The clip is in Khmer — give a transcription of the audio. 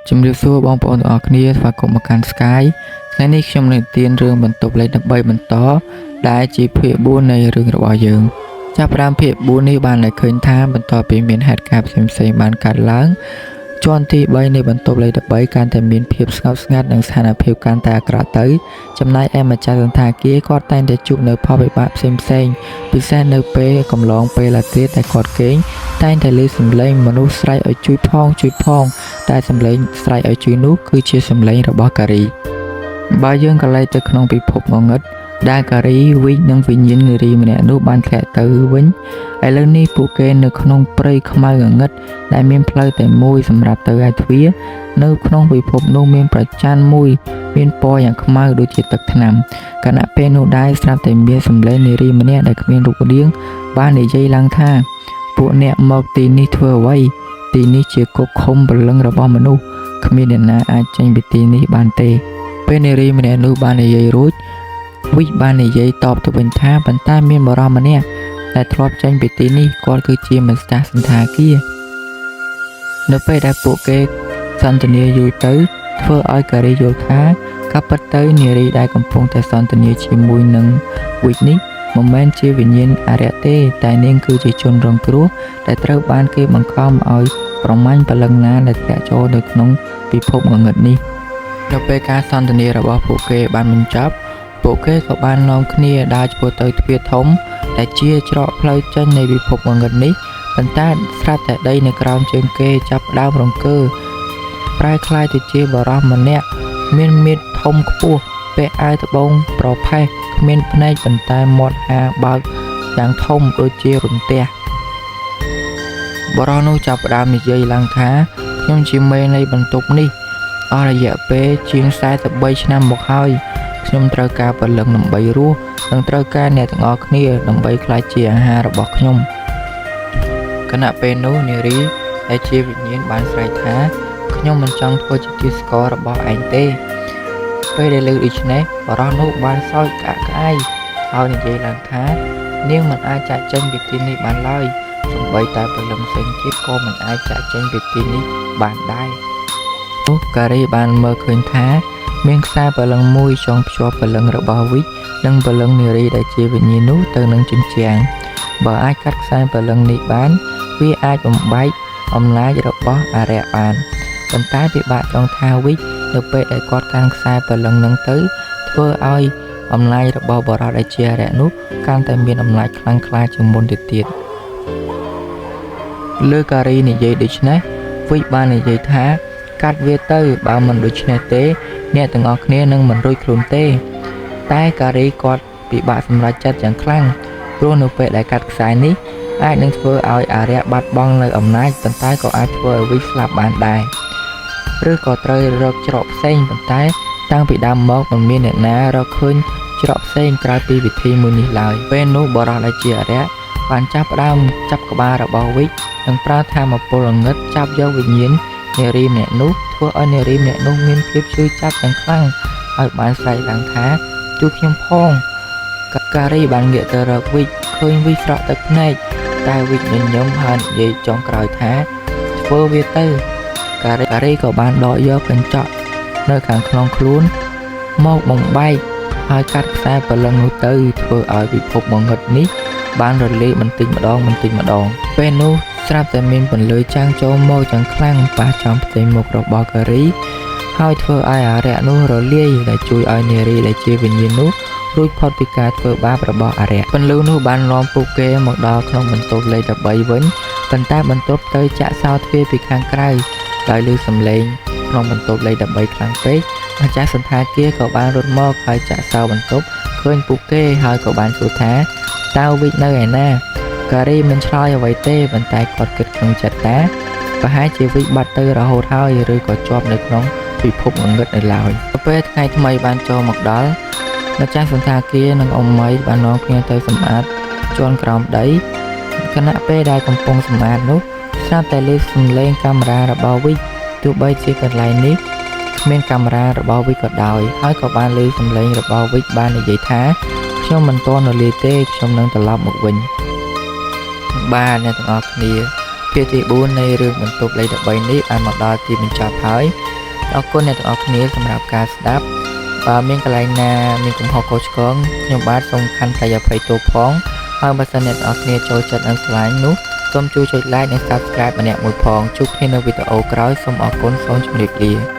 ជំរាបសួរបងប្អូនទាំងអស់គ្នាស្វាគមន៍មកកាន់ Sky ថ្ងៃនេះខ្ញុំនឹងនិទានរឿងបន្ទប់លេខ13បន្តដែលជាភាគ4នៃរឿងរបស់យើងចាប់ផ្ដើមភាគ4នេះបានឲ្យឃើញថាបន្ទាប់ពីមានហេតុការណ៍ផ្សេងៗបានកើតឡើងជាន់ទី3នៃបន្ទប់លេខ13កាន់តែមានភាពស្ងប់ស្ងាត់និងស្ថានភាពកាន់តែអាក្រក់ទៅចំណែកឯម្ចាស់សន្តាគារគាត់តែងតែជួបនៅផលវិបាកផ្សេងៗពិសេសនៅពេលកំឡុងពេលរាត្រីតែគាត់គេងតែងតែឮសំឡេងមនុស្សស្រែកឲ្យជួយផងតែសំឡេងស្រែកឲ្យជួយនោះគឺជាសំឡេងរបស់ការីបើយើងក៏លេចទៅក្នុងពិភពងងឹតដែលការីវិជ្ជនិងវិញ្ញាណនារីម្នាក់នោះបានធ្លាក់ទៅវិញឥឡូវនេះពួកគេនៅក្នុងព្រៃខ្មៅងងឹតដែលមានផ្លូវតែមួយសម្រាប់ទៅឯទ្វារនៅក្នុងពិភពនោះមានប្រច័ណ្ឌមួយមានពណ៌យ៉ាងខ្មៅដូចជាទឹកថ្នាំគណៈពេលនោះដែរស្រាប់តែមានសម្លេងនារីម្នាក់ដែលគ្មានរូបរាងបាននិយាយឡើងថាពួកអ្នកមកទីនេះធ្វើអ្វីទីនេះជាគុកឃុំព្រលឹងរបស់មនុស្សគ្មានអ្នកណាអាចចេញពីទីនេះបានទេពេលនារីម្នាក់នោះបាននិយាយរួចវិជ្ជបាននិយាយតបទៅវិញថាប៉ុន្តែមានបរិសម្នាក់ដែលធ្លាប់ចេញពីទីនេះគាត់គឺជាម្ចាស់សន្តាគារនៅពេលដែលពួកគេសន្ទនាយូរទៅធ្វើឲ្យការីយល់ថាការពិតទៅនារីដែលកំពុងតែសន្ទនាជាមួយនឹងវិជ្ជនេះមិនមែនជាវិញ្ញាណអារក្សទេតែនាងគឺជាជនរងគ្រោះដែលត្រូវបានគេបង្ខំឲ្យប្រមាញ់ព្រលឹងណាដែលធ្លាក់ចូលនៅក្នុងពិភពងងឹតនេះនៅពេលការសន្ទនារបស់ពួកគេបានបញ្ចប់ពួកគេក៏បាននាំគ្នាដើរឆ្ពោះទៅទ្វារធំដែលជាច្រកផ្លូវចេញនៃពិភពងងឹតនេះប៉ុន្តែស្រាប់តែដីនៅក្រោមជើងគេចាប់ផ្ដើមរង្គើប្រែคล้ายទៅជាបរិសម្នាក់មានមាឌធំខ្ពស់ពាក់អាវត្បូងប្រផេះគ្មានភ្នែកប៉ុន្តែមាត់ហាបើកយ៉ាងធំដូចជារន្ទះបរិសនោះចាប់ផ្ដើមនិយាយឡើងថាខ្ញុំជាមេនៃបន្ទប់នេះអស់រយៈពេលជាង43ឆ្នាំមកហើយខ្ញុំត្រូវការព្រលឹងដើម្បីរស់និងត្រូវការអ្នកទាំងអស់គ្នាដើម្បីក្លាយជាអាហាររបស់ខ្ញុំគណៈពេលនោះនារីដែលជាវិញ្ញាណបានស្រែកថាខ្ញុំមិនចង់ធ្វើជាទាសកររបស់ឯងទេពេលដែលលើកដូច្នេះបរិសនោះបានសើចក្អាកក្អាយហើយនិយាយឡើងថានាងមិនអាចចាកចេញពីទីនេះបានឡើយសូម្បីតែព្រលឹងផ្សេងទៀតក៏មិនអាចចាកចេញពីទីនេះបានដែរនោះការីបានមើលឃើញថាមានខ្សែព្រលឹងមួយចងភ្ជាប់ព្រលឹងរបស់វិជ្ជនិងព្រលឹងនារីដែលជាវិញ្ញាណនោះទៅនឹងជញ្ជាំងបើអាចកាត់ខ្សែព្រលឹងនេះបានវាអាចបំបែកអំណាចរបស់អារក្សបានប៉ុន្តែពិបាកចង់ថាវិជ្ជនៅពេលដែលគាត់កាន់ខ្សែព្រលឹងនឹងទៅធ្វើឲ្យអំណាចរបស់បរិសដែលជាអារក្សនោះកាន់តែមានអំណាចខ្លាំងក្លាជាងមុនទៅទៀតលើការីនិយាយដូច្នេះវិជ្ជបាននិយាយថាកាត់វាទៅបើមិនដូច្នេះទេអ្នកទាំងអស់គ្នានឹងមិនរួចខ្លួនទេតែការីគាត់ពិបាកសម្រេចចិត្តយ៉ាងខ្លាំងព្រោះនៅពេលដែលកាត់ខ្សែនេះអាចនឹងធ្វើឲ្យអារក្សបាត់បង់នៅអំណាចប៉ុន្តែក៏អាចធ្វើឲ្យវិជ្ជស្លាប់បានដែរឬក៏ត្រូវរកច្រកផ្សេងប៉ុន្តែតាំងពីដើមមកមិនមានអ្នកណារកឃើញច្រកផ្សេងក្រៅពីវិធីមួយនេះឡើយពេលនោះបរិសដែលជាអារក្សបានចាប់ផ្ដើមចាប់ក្បាលរបស់វិជ្ជនិងប្រើថាមពលងឹតចាប់យកវិញ្ញាណនារីម្នាក់នោះធ្វើឲ្យនារីម្នាក់នោះមានភាពឈឺចាប់យ៉ាងខ្លាំងឲ្យបានស្រែកឡើងថាជួយខ្ញុំផងការីបានងាកទៅរកវិជ្ជឃើញវិជ្ជស្រក់ទឹកភ្នែកតែវិជ្ជញញឹមហើយនិយាយចុងក្រោយថាធ្វើវាទៅការីក៏បានដកយកកញ្ចក់នៅខាងក្នុងខ្លួនមកបំបែកហើយកាត់ខ្សែព្រលឹងនោះទៅធ្វើឲ្យពិភពងងឹតនេះបានរលាយបន្តិចម្ដងពេលនោះស្រាប់តែមានពន្លឺចាំងចូលមកយ៉ាងខ្លាំងប៉ះចំផ្ទៃមុខរបស់ការីហើយធ្វើឲ្យអារក្សនោះរលាយដែលជួយឲ្យនារីដែលជាវិញ្ញាណនោះរួចផុតពីការធ្វើបាបរបស់អារក្សពន្លឺនោះបាននាំពួកគេមកដល់ក្នុងបន្ទប់លេខ13វិញប៉ុន្តែបន្ទប់ទៅចាក់សោទ្វារពីខាងក្រៅដោយឮសំឡេងក្នុងបន្ទប់លេខ13ខ្លាំងពេកម្ចាស់សន្តាគារក៏បានរត់មកហើយចាក់សោបន្ទប់ឃើញពួកគេហើយក៏បានសួរថាតើវិជ្ជនៅឯណាការីមិនឆ្លើយអ្វីទេប៉ុន្តែគាត់គិតក្នុងចិត្តថាប្រហែលជាវិជ្ជបាត់ទៅរហូតហើយឬក៏ជាប់នៅក្នុងពិភពងងឹតនៅឡើយពេលថ្ងៃថ្មីបានចូលមកដល់ម្ចាស់សន្តាគារនិងអ៊ំម៉ៃបាននាំគ្នាទៅសម្អាតជាន់ក្រោមដីខណៈពេលដែលកំពុងសម្អាតនោះស្រាប់តែឮសំឡេងកាមេរ៉ារបស់វិជ្ជទោះបីជាកន្លែងនេះគ្មានកាមេរ៉ារបស់វិជ្ជក៏ដោយហើយក៏បានឮសំឡេងរបស់វិជ្ជបាននិយាយថាខ្ញុំមិនទាន់រលាយទេខ្ញុំនឹងត្រឡប់មកវិញបាទអ្នកទាំងអស់គ្នាភាគទី4នៃរឿងបន្ទប់លេខ13នេះបានមកដល់ទីបញ្ចប់ហើយ អរគុណអ្នកទាំងអស់គ្នាសម្រាប់ការស្ដាប់បើមានកន្លែងណាមានកំហុសខុសឆ្គងខ្ញុំបាទសូមខន្តីអភ័យទោសផងហើយបើសិនអ្នកទាំងអស់គ្នាចូលចិត្តនិងស្រឡាញ់នោះសូមជួយចុច like និង subscribe ម្នាក់មួយផងជួបគ្នានៅវីដេអូក្រោយសូមអរគុណសូមជម្រាបលា